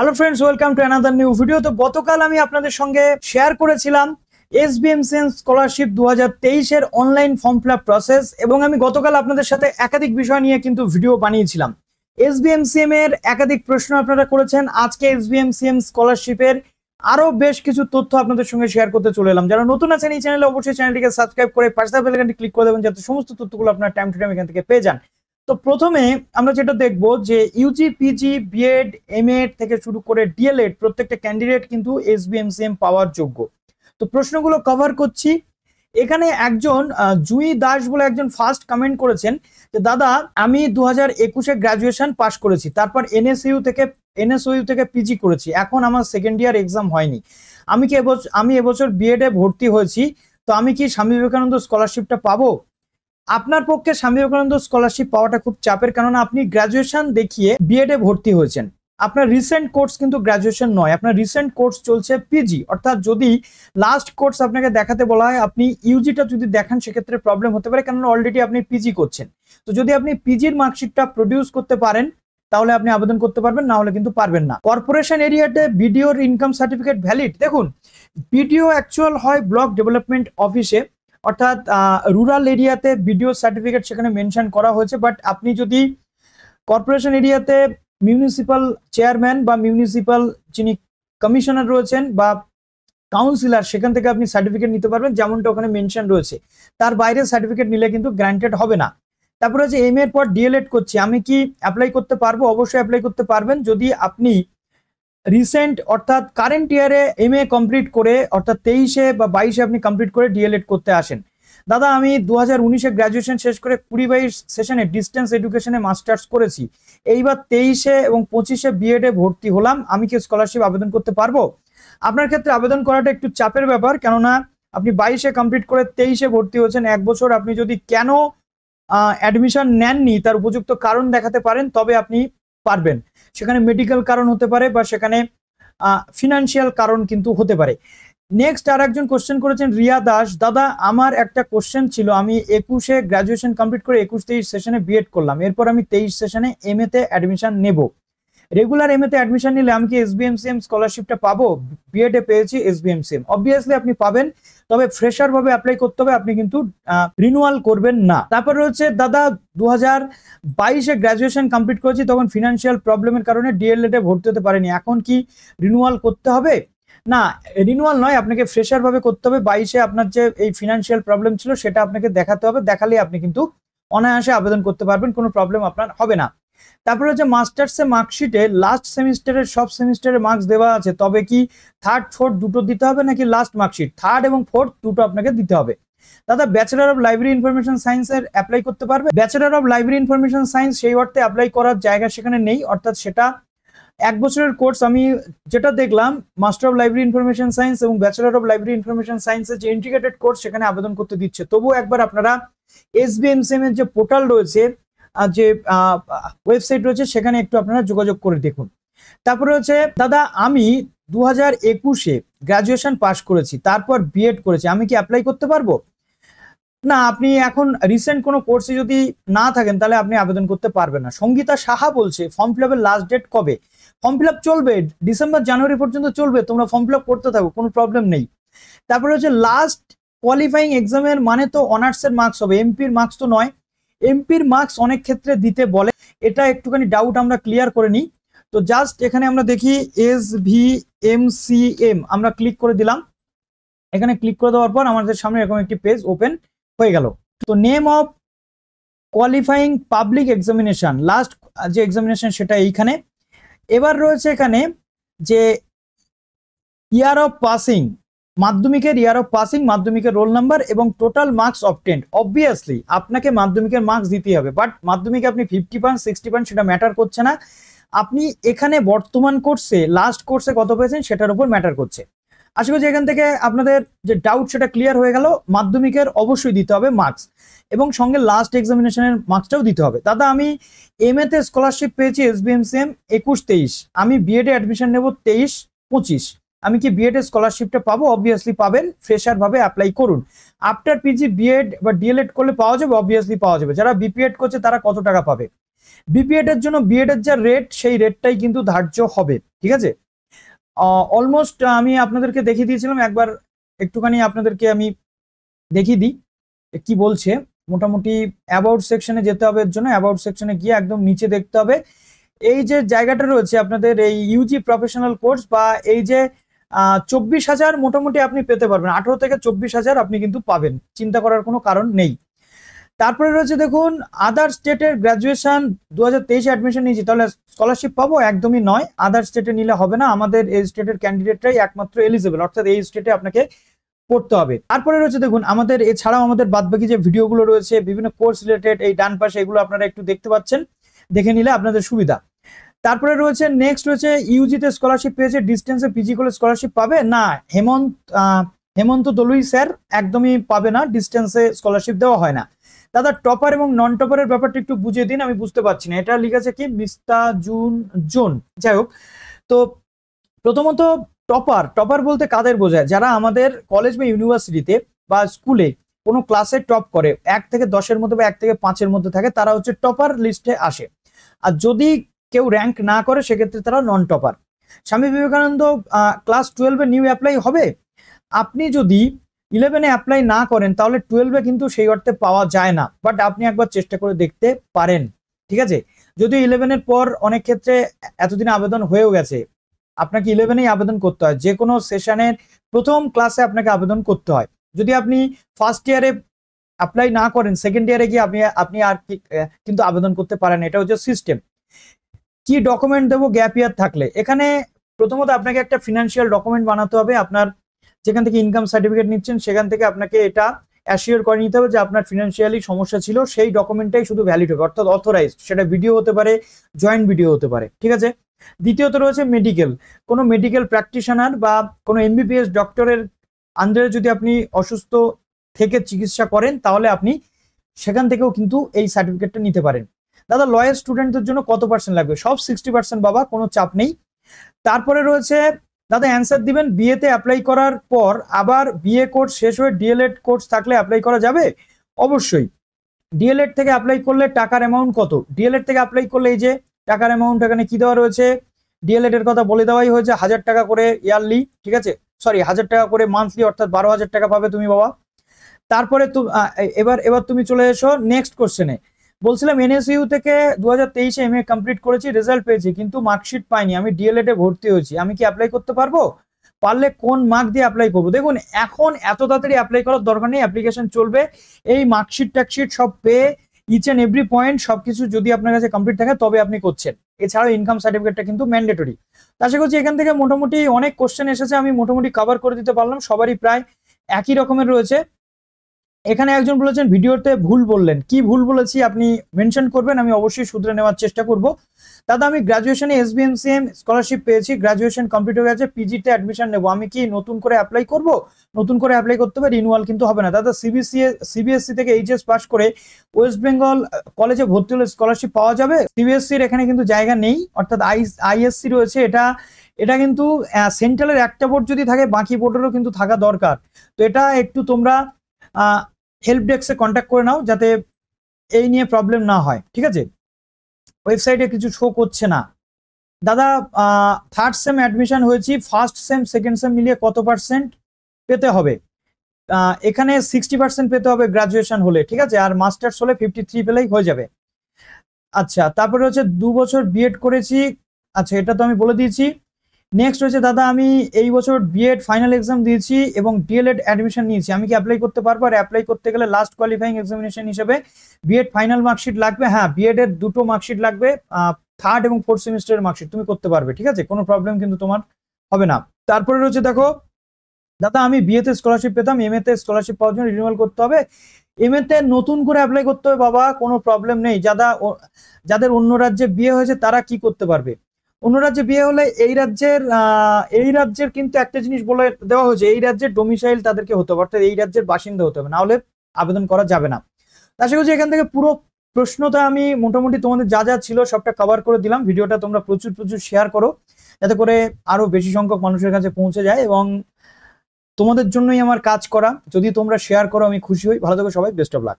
Hello friends, welcome to another new video. তো গতকাল আমি আপনাদের সঙ্গে শেয়ার করেছিলাম SVMCM স্কলারশিপ 2023 এর online form fill up process, এবং আমি গতকাল আপনাদের সাথে একাধিক বিষয় নিয়ে কিন্তু ভিডিও বানিয়েছিলাম। SVMCM এর একাধিক প্রশ্ন আপনারা করেছেন। আজকে SVMCM স্কলারশিপের আরো বেশ কিছু তথ্য আপনাদের সঙ্গে শেয়ার করতে চলে এলাম। যারা নতুন আছেন এই চ্যানেলে অবশ্যই চ্যানেলটিকে সাবস্ক্রাইব করে পাশে থাকা বেল আইকনটি ক্লিক করে দেবেন, যাতে সমস্ত তথ্যগুলো আপনারা টাইম টু টাইম এখান থেকে পেয়ে যান। তো প্রথমে আমরা যেটা দেখবো যে ইউজি, পিজি, বিএড, এমএড থেকে শুরু করে ডিএলএড প্রত্যেকটা ক্যান্ডিডেট কিন্তু SVMCM পাওয়ার যোগ্য। তো প্রশ্নগুলো কভার করছি। এখানে একজন জুই দাস বলে একজন ফার্স্ট কমেন্ট করেছেন যে দাদা, আমি 2021-এ গ্রাজুয়েশন পাশ করেছি, তারপর এনএসইউ থেকে পিজি করেছি, এখন আমার সেকেন্ড ইয়ার এক্সাম হয়নি। আমি এবছর বিএড এ ভর্তি হয়েছি, তো আমি কি স্বামী বিবেকানন্দ স্কলারশিপটা পাবো? আপনার পক্ষে স্বামী বিবেকানন্দ স্কলারশিপ পাওয়াটা খুব চাপের, কারণ আপনি গ্রাজুয়েশন দেখিয়ে বিএড এ ভর্তি হয়েছেন। আপনার রিসেন্ট কোর্স কিন্তু গ্রাজুয়েশন নয়, আপনার রিসেন্ট কোর্স চলছে পিজি। অর্থাৎ যদি লাস্ট কোর্স আপনাকে দেখাতে বলা হয়, আপনি ইউজিটা যদি দেখান সেক্ষেত্রে প্রবলেম হতে পারে, কারণ অলরেডি আপনি পিজি করছেন। তো যদি আপনি পিজির মার্কশিটটা প্রডিউস করতে পারেন তাহলে আপনি আবেদন করতে পারবেন, না হলে কিন্তু পারবেন না। কর্পোরেশন এরিয়াতে বিডিওর ইনকাম সার্টিফিকেট ভ্যালিড। দেখুন, বিডিও অ্যাকচুয়াল হয় ব্লক ডেভেলপমেন্ট অফিসে, অর্থাৎ রুরাল এরিয়াতে বিডিও সার্টিফিকেট সেখানে মেনশন করা হয়েছে। বাট আপনি যদি কর্পোরেশন এরিয়াতে মিউনিসিপাল চেয়ারম্যান বা মিউনিসিপাল যিনি কমিশনার রয়েছেন বা কাউন্সিলর, সেখান থেকে আপনি সার্টিফিকেট নিতে পারবেন, যেমনটা ওখানে মেনশন রয়েছে। তার বাইরে সার্টিফিকেট নিলে কিন্তু গ্রান্টেড হবে না। তারপরে হচ্ছে এম এর পর ডিএলএড করছি, আমি কি অ্যাপ্লাই করতে পারবো? অবশ্যই অ্যাপ্লাই করতে পারবেন, যদি আপনি রিসেন্ট অর্থাৎ কারেন্ট ইয়ারে এমএ কমপ্লিট করে, অর্থাৎ 23-এ বা 22-এ আপনি কমপ্লিট করে ডিএলএড করতে আসেন। দাদা, আমি 2019-এ গ্রাজুয়েশন শেষ করে 20-22 সেশনে ডিস্টেন্স এডুকেশনে মাস্টার্স করেছি, এইবার 23-এ এবং 25-এ বিএড এ ভর্তি হলাম, আমি কি স্কলারশিপ আবেদন করতে পারবো? আপনার ক্ষেত্রে আবেদন করাটা একটু চাপের ব্যাপার, কেননা আপনি 22-এ কমপ্লিট করে 23-এ ভর্তি হয়েছেন। এক বছর আপনি যদি কেন অ্যাডমিশন নেননি তার উপযুক্ত কারণ দেখাতে পারেন, তবে আপনি পারবেন। সেখানে মেডিকেল কারণ হতে পারে বা সেখানে ফিনান্সিয়াল কারণ কিন্তু হতে পারে। নেক্সট আর একজন কোশ্চেন করেছেন রিয়া দাস, দাদা আমার একটা কোশ্চেন ছিল, আমি 21-এ গ্রাজুয়েশন কমপ্লিট করে 21-23 সেশনে বিএড করলাম, এরপর আমি 23 সেশনে এমএ তে অ্যাডমিশন নেব, রেগুলার এমএ তে অ্যাডমিশন নিলে আমি কি SVMCM স্কলারশিপটা পাবো? বিএড এ পেয়েছি SVMCM, অবভিয়াসলি আপনি পাবেন, তবে ফ্রেশার ভাবে অ্যাপ্লাই করতে হবে, আপনি কিন্তু রিনিউয়াল করবেন না। তারপর রয়েছে দাদা, 2022-এ গ্রাজুয়েশন কমপ্লিট করেছি, তখন ফিনান্সিয়াল প্রবলেমের কারণে ডিএলএড এ ভর্তি হতে পারেনি, এখন কি রিনিউয়াল করতে হবে? না, রিনিউয়াল নয়, আপনাকে ফ্রেশার ভাবে করতে হবে। 22-এ আপনার যে এই ফিনান্সিয়াল প্রবলেম ছিল সেটা আপনাকে দেখাতে হবে, দেখালে আপনি কিন্তু অনায়াসে আবেদন করতে পারবেন, কোনো প্রবলেম আপনার হবে না। তারপরে হচ্ছে মাস্টার্সের মার্কশিটে লাস্ট সেমিস্টারের সব সেমিস্টারের মার্কস দেওয়া আছে, তবে কি থার্ড ফোর্থ দুটো দিতে হবে, নাকি লাস্ট মার্কশিট থার্ড এবং ফোর্থ দুটো আপনাকে দিতে হবে? দাদা, ব্যাচেলর অফ লাইব্রেরি ইনফরমেশন সায়েন্সের অ্যাপ্লাই করতে পারবে? Bachelor of library information science সেই অর্থে অ্যাপ্লাই করার জায়গা সেখানে নেই, অর্থাৎ সেটা এক বছরের কোর্স। আমি যেটা দেখলাম, master of library information science এবং ব্যাচেলর অফ লাইব্রেরি ইনফরমেশন সায়েন্সের যে ইন্টিগ্রেটেড কোর্স সেখানে আবেদন করতে দিচ্ছে। তবুও একবার আপনারা SVMCM এর যে পোর্টাল রয়েছে, যে ওয়েবসাইট রয়েছে, সেখানে একটু আপনারা যোগাযোগ করে দেখুন। তারপরে হচ্ছে দাদা, আমি 2021-এ গ্রাজুয়েশন পাস করেছি, তারপর বিএড করেছি, আমি কি অ্যাপ্লাই করতে পারবো? না, আপনি এখন রিসেন্ট কোনো কোর্সে যদি না থাকেন তাহলে আপনি আবেদন করতে পারবেন না। সঙ্গীতা সাহা বলছে, ফর্ম ফিল আপের লাস্ট ডেট কবে? ফর্ম ফিল আপ চলবে ডিসেম্বর জানুয়ারি পর্যন্ত চলবে, তোমরা ফর্ম ফিল আপ করতে থাকো, কোনো প্রবলেম নেই। তারপরে হচ্ছে লাস্ট কোয়ালিফাইং এক্সামের মানে তো অনার্সের মার্কস হবে, এমপির মার্কস তো নয়। এমপির মার্কস অনেক ক্ষেত্রে দিতে বলে, এটা একটুখানি ডাউট আমরা ক্লিয়ার করে নিই। তো জাস্ট এখানে আমরা দেখি SVMCM, আমরা ক্লিক করে দিলাম। এখানে ক্লিক করে দেওয়ার পর আমাদের সামনে এরকম একটি পেজ ওপেন হয়ে গেল। তো name of qualifying public examination, last যে এক্সামিনেশন সেটা এইখানে। এবার রয়েছে এখানে যে ইয়ার অফ পাসিং, মাধ্যমিকের ইয়ার অফ পাসিং, মাধ্যমিকের রোল নাম্বার এবং টোটাল মার্কস অবটেন্ড। অবভিয়াসলি আপনাকে মাধ্যমিকের মার্কস দিতেই হবে, বাট মাধ্যমিকে আপনি 50 পান 60 পান সেটা ম্যাটার করছে না, আপনি এখানে বর্তমান কোর্সে লাস্ট কোর্সে কত পেয়েছেন সেটার উপর ম্যাটার করছে। আশা করছি এখান থেকে আপনাদের যে ডাউট সেটা ক্লিয়ার হয়ে গেল। মাধ্যমিকের অবশ্যই দিতে হবে মার্কস, এবং সঙ্গে লাস্ট এক্সামিনেশনের মার্কসটাও দিতে হবে। দাদা, আমি এমএ তে স্কলারশিপ পেয়েছি SVMCM 21-23, আমি বিএড এ অ্যাডমিশন নেব 23-25, আমি কি বিএড এর স্কলারশিপটা পাবো? অবভিয়াসলি পাবেন, ফ্রেশার ভাবে অ্যাপ্লাই করুন। আফটার পিজি বিএড বা ডিএলএড করলে পাওয়া যাবে? অবভিয়াসলি পাওয়া যাবে। যারা বিপিএড করছে তারা কত টাকা পাবে? বিপিএড এর জন্য বিএড এর যা রেট সেই রেটটাই কিন্তু ধার্য হবে, ঠিক আছে। অলমোস্ট আমি আপনাদেরকে দেখিয়ে দিয়েছিলাম, একবার একটুখানি আপনাদেরকে আমি দেখিয়ে দিই কি বলছে। মোটামুটি অ্যাবাউট সেকশনে যেতে হবে, এর জন্য অ্যাবাউট সেকশনে গিয়ে একদম নিচে দেখতে হবে এই যে জায়গাটা রয়েছে আপনাদের এই ইউজি প্রফেশনাল কোর্স, বা এই যে 24,000 মোটামুটি আপনি পেতে পারবেন, 18 থেকে 24,000 আপনি কিন্তু পাবেন, চিন্তা করার কোনো কারণ নেই। তারপরে রয়েছে দেখুন আদার স্টেটের গ্রাজুয়েশন 2023 অ্যাডমিশন নিয়েছি, তাহলে স্কলারশিপ পাবো? একদমই নয়, আদার স্টেটে নিলে হবে না, আমাদের এই স্টেটের ক্যান্ডিডেটরাই একমাত্র এলিজিবল, অর্থাৎ এই স্টেটে আপনাকে পড়তে হবে। তারপরে রয়েছে দেখুন আমাদের এছাড়াও আমাদের বাদবাকি যে ভিডিওগুলো রয়েছে বিভিন্ন কোর্স রিলেটেড, এই ডান পাশে এগুলো আপনারা একটু দেখতে পাচ্ছেন, দেখে নিলে আপনাদের সুবিধা। তারপরে রয়েছে নেক্সট রয়েছে ইউজিতে স্কলারশিপ পেয়েছে, ডিস্টেন্সে পিজি করলে স্কলারশিপ পাবে না? হেমন্ত দলুই স্যার একদমই পাবে না, ডিস্টেন্সে স্কলারশিপ দেওয়া হয় না। দাদা টপার এবং নন টপারের ব্যাপারটা একটু বুঝিয়ে দিন, আমি বুঝতে পারছি না। এটা লিখেছে কি মিস্তা জোন, যাই হোক। তো প্রথমত টপার বলতে কাদের বোঝায়? যারা আমাদের কলেজ বা ইউনিভার্সিটিতে বা স্কুলে কোনো ক্লাসে টপ করে, 1 থেকে 10-এর মধ্যে বা 1 থেকে 5-এর মধ্যে থাকে, তারা হচ্ছে টপার লিস্টে আসে। আর যদি কেউ র্যাঙ্ক না করে সেক্ষেত্রে তারা নন topper. Swami Vivekananda class 12-এ new apply হবে। আপনি যদি 11-এ অ্যাপ্লাই না করেন তাহলে 12-এ কিন্তু সেই অর্থে পাওয়া যায় না, বাট আপনি একবার চেষ্টা করে দেখতে পারেন, ঠিক আছে। যদি 11-এর পর অনেক ক্ষেত্রে এতদিন আবেদন হয়েও গেছে, আপনাকে 11-এই আবেদন করতে হয়, যে কোনো সেশনের প্রথম ক্লাসে আপনাকে আবেদন করতে হয়। যদি আপনি ফার্স্ট ইয়ারে অ্যাপ্লাই না করেন, সেকেন্ড ইয়ারে গিয়ে আপনি আর কিন্তু আবেদন করতে পারেন, এটা হচ্ছে সিস্টেম। কি ডকুমেন্ট দেবো গ্যাপ ইয়ার থাকলে? এখানে প্রথমত আপনাকে একটা ফিনান্সিয়াল ডকুমেন্ট বানাতে হবে, আপনার যেখান থেকে ইনকাম সার্টিফিকেট নিচ্ছেন সেখান থেকে আপনাকে এটা অ্যাসিওর করে নিতে হবে যে আপনার ফিনান্সিয়ালি সমস্যা ছিল, সেই ডকুমেন্টটাই শুধু ভ্যালিড হবে, অর্থাৎ অথরাইজড, সেটা ভিডিও হতে পারে, জয়েন্ট ভিডিও হতে পারে, ঠিক আছে। দ্বিতীয়ত রয়েছে মেডিকেল, কোনো মেডিকেল প্র্যাকটিশনার বা কোনো এমবিবিএস ডক্টরের আন্ডারে যদি আপনি অসুস্থ থেকে চিকিৎসা করেন তাহলে আপনি সেখান থেকেও কিন্তু এই সার্টিফিকেটটা নিতে পারেন। দাদা লয়ের স্টুডেন্টদের জন্য কত পার্সেন্ট লাগবে? সব 60% বাবা, কোনো চাপ নেই। তারপরে রয়েছে দাদা অ্যান্সার দিবেন, বিএতে অ্যাপ্লাই করার পর আবার বিএ কোর্স শেষ হয়ে ডিএলএড কোর্স থাকলে অ্যাপ্লাই করা যাবে? অবশ্যই। ডিএলএড থেকে অ্যাপ্লাই করলে টাকার অ্যামাউন্ট কত? ডিএলএড থেকে অ্যাপ্লাই করলে এই যে টাকার অ্যামাউন্ট এখানে কি দেওয়া রয়েছে, ডিএলএড এর কথা বলে দেওয়াই হয়েছে, 1000 টাকা করে ইয়ারলি, ঠিক আছে, সরি 1000 টাকা করে মান্থলি, অর্থাৎ 12,000 টাকা পাবে তুমি বাবা। তারপরে এবার তুমি চলে এসো নেক্সট কোশ্চেনে। বলছিলাম এনএসইউ থেকে 2023-এ এমএ কমপ্লিট করেছি, রেজাল্ট পেয়েছি, কিন্তু মার্কশিট পাইনি, আমি ডিএলএড এ ভর্তি হয়েছি, আমি কি অ্যাপ্লাই করতে পারবো? পারলে কোন মার্ক দিয়ে অ্যাপ্লাই করবো? দেখুন এখন এত তাড়াতাড়ি অ্যাপ্লাই করার দরকার নেই, অ্যাপ্লিকেশন চলবে, এই মার্কশিট টার্কশিট সব পেয়ে ইচ এন্ড এভরি পয়েন্ট সবকিছু যদি আপনার কাছে কমপ্লিট থাকে তবে আপনি করছেন। এছাড়াও ইনকাম সার্টিফিকেটটা কিন্তু ম্যান্ডেটরি। আশা করছি এখান থেকে মোটামুটি অনেক কোশ্চেন এসেছে, আমি মোটামুটি কভার করে দিতে পারলাম, সবারই প্রায় একই রকমের রয়েছে। এখানে একজন বলেছেন ভিডিওতে ভুল বললেন, কি ভুল বলেছি আপনি মেনশন করবেন, আমি অবশ্যই শুধরে নেওয়ার চেষ্টা করব। দাদা আমি গ্রাজুয়েশনে SVMCM স্কলারশিপ পেয়েছি, গ্রাজুয়েশন কমপ্লিট হয়ে গেছে, পিজিতে অ্যাডমিশন নেব, আমি কি নতুন করে অ্যাপ্লাই করব? নতুন করে অ্যাপ্লাই করতে হবে, রিনিউয়াল কিন্তু হবে না। দাদা সিবিএসসি থেকে এইচএস পাস করে ওয়েস্ট বেঙ্গল কলেজে ভর্তি হলে স্কলারশিপ পাওয়া যাবে? সিবিএসসির এখানে কিন্তু জায়গা নেই, অর্থাৎ আইএসসি রয়েছে, এটা কিন্তু সেন্ট্রালের একটা বোর্ড যদি থাকে বাকি বোর্ডেরও কিন্তু থাকা দরকার। তো এটা একটু তোমরা হেল্প ডেস্কে কন্ট্যাক্ট করে নাও যাতে এই নিয়ে প্রবলেম না হয়, ঠিক আছে। ওয়েবসাইটে কিছু শো করছে না। দাদা থার্ড সেম অ্যাডমিশন হয়েছি, ফার্স্ট সেম সেকেন্ড সেম মিলিয়ে কত পার্সেন্ট পেতে হবে? এখানে 60% পেতে হবে গ্রাজুয়েশন হলে, ঠিক আছে, আর মাস্টার্স হলে 53 পেলেই হয়ে যাবে। আচ্ছা তারপরে হচ্ছে 2 বছর বিএড করেছি, আচ্ছা এটা তো আমি বলে দিয়েছি। নেক্সট হচ্ছে দাদা আমি এই বছর বিএড ফাইনাল এক্সাম দিয়েছি এবং ডিএলএড অ্যাডমিশন নিয়েছি, আমি কি অ্যাপ্লাই করতে পারবো? আর অ্যাপ্লাই করতে গেলে লাস্ট কোয়ালিফাইং এক্সামিনেশন হিসেবে বিএড ফাইনাল মার্কশিট লাগবে। হ্যাঁ বিএড এর 2টো মার্কশিট লাগবে, 3rd এবং 4th সেমিস্টারের মার্কশিট, তুমি করতে পারবে, ঠিক আছে, কোনো প্রবলেম কিন্তু তোমার হবে না। তারপরে রয়েছে দেখো দাদা আমি বিএতে স্কলারশিপ পেতাম, এমএতে স্কলারশিপ পাওয়ার জন্য রিনিউয়াল করতে হবে? এমএতে নতুন করে অ্যাপ্লাই করতে হবে বাবা, কোনো প্রবলেম নেই। যাদের অন্য রাজ্যে বিয়ে হয়েছে তারা কি করতে পারবে? অন্য রাজ্যে বিয়ে হলে এই রাজ্যের কিন্তু একটা জিনিস বলে দেওয়া হয়েছে, এই রাজ্যের ডোমিসাইল তাদেরকে হতে হবে, অর্থাৎ এই রাজ্যের বাসিন্দা হতে হবে, না হলে আবেদন করা যাবে না। আশা করছি এখান থেকে পুরো প্রশ্নটা আমি মোটামুটি তোমাদের যা যা ছিল সবটা কভার করে দিলাম। ভিডিওটা তোমরা প্রচুর শেয়ার করো যাতে করে আরো বেশি সংখ্যক মানুষের কাছে পৌঁছে যায়, এবং তোমাদের জন্যই আমার কাজ করা, যদি তোমরা শেয়ার করো আমি খুশি হই। ভালো থেকো সবাই, বেস্ট অফ লাক।